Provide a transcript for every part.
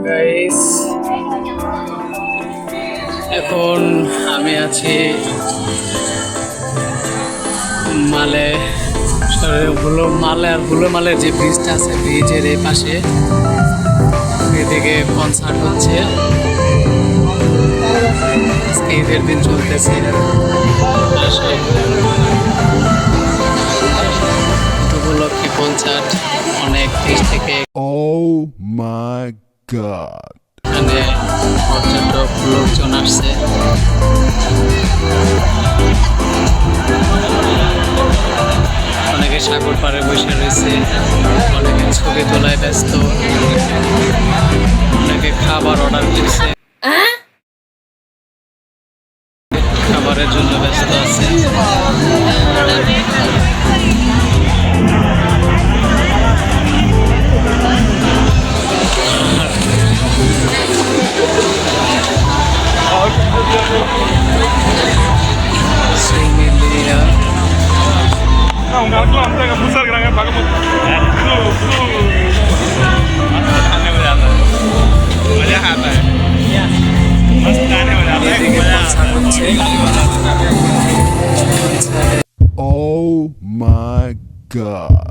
Guys, এখন আমি আছি মালে মালের যে ব্রিজটা আছে, ব্রিজের এই পাশে এদিকে কনসার্ট হচ্ছে। ঈদের দিন চলতেছে, উপলক্ষে কনসার্ট অনেক দেশ থেকে। Oh my god. এখানে পর্যটক লোকজন আসছে। অনেকে সাগর পাড়ে বসে রয়েছে, অনেকে ছবি তোলায় ব্যস্ত, অনেকে খাবার অর্ডার করছে, খাবারের জন্য ব্যস্ত আছে। Oh my god.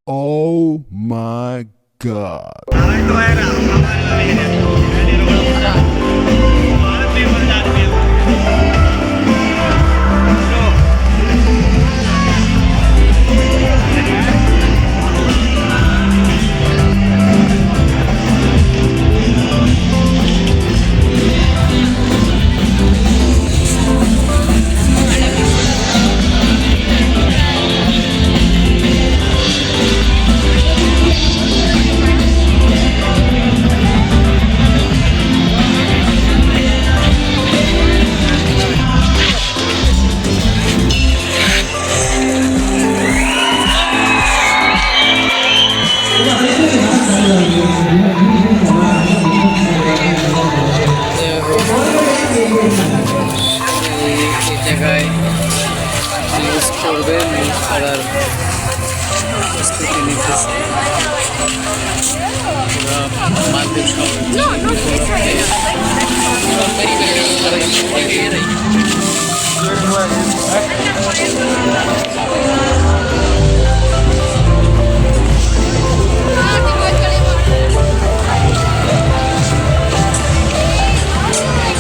Oh my god. News করবে, নিউজ করার প্রস্তুতি নিতেছে মালদ্বীপ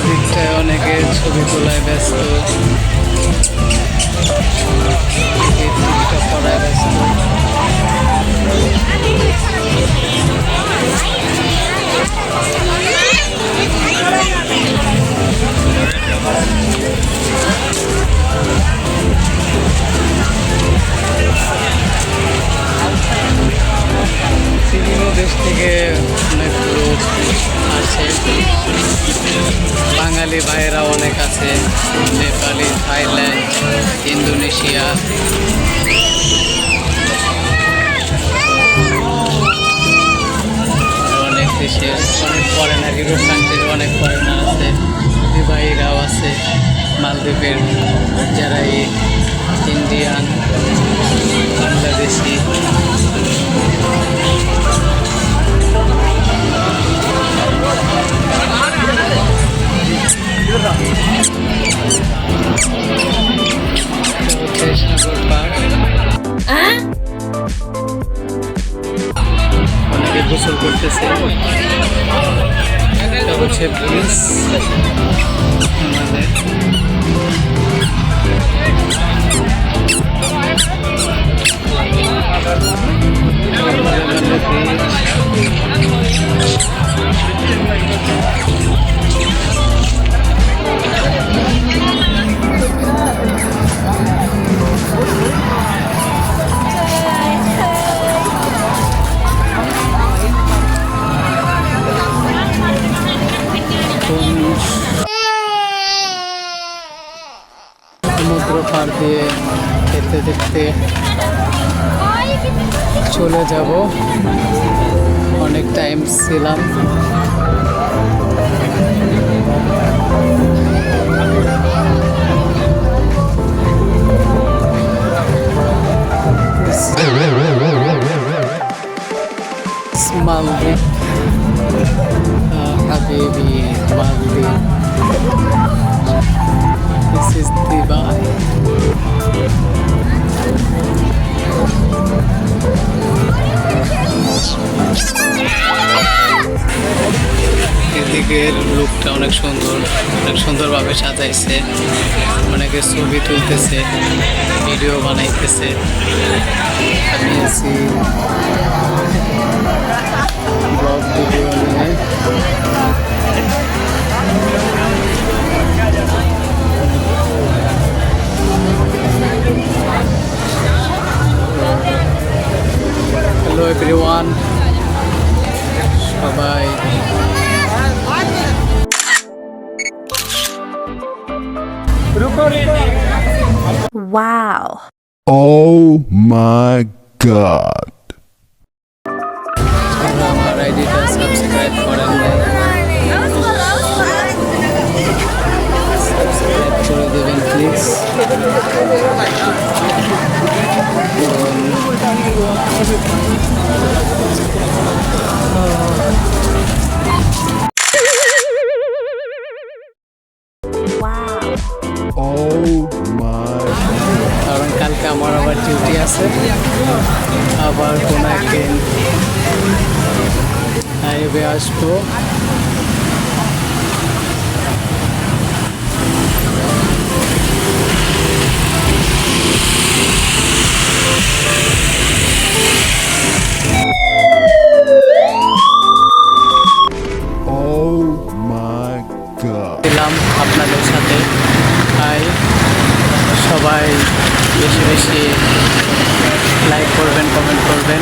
দিকটায় অনেকে ছবি তোলায় ব্যস্ত, করায় ব্যস্ত। বিভিন্ন দেশ থেকে অনেক লোক আসে, বাঙালি ভাইয়েরা অনেক আছে, নেপালি, থাইল্যান্ড, ইন্দোনেশিয়া, অনেক দেশের অনেক ফরেনার, ইউরোপ কান্ট্রির অনেক ফরেনার আছে, ভাইরাও আছে, মালদ্বীপের যারা ইন্ডিয়ান, বাংলাদেশি। করছে পুলিশ আমাদের। সমুদ্র পার দিয়ে দেখতে দেখতে চলে যাব। অনেক টাইম ছিলাম। মালদ্বীপ, হাবিবি মালদ্বীপ। This is Dubai. এদিকের লুকটা অনেক সুন্দরভাবে সাজাইছে। অনেকে ছবি তুলতেছে, ভিডিও বানাইতেছে। আমি আছি ব্লগ ভিডিও নিয়ে। হ্যালো এভরিওয়ান, সবাই Wow. Oh my god. আমার আইডিটা সাবস্ক্রাইব করেন নাই, সাবস্ক্রাইব করে দেবেন প্লিজ। Wow. Oh my. কারণ কালকে আমার আবার ডিউটি আছে। আবার কোনো একদিন লাইভে আসবো। Oh my god. দিলাম আপনাদের সাথে। হাই, সবাই বেশি বেশি লাইক করবেন, কমেন্ট করবেন।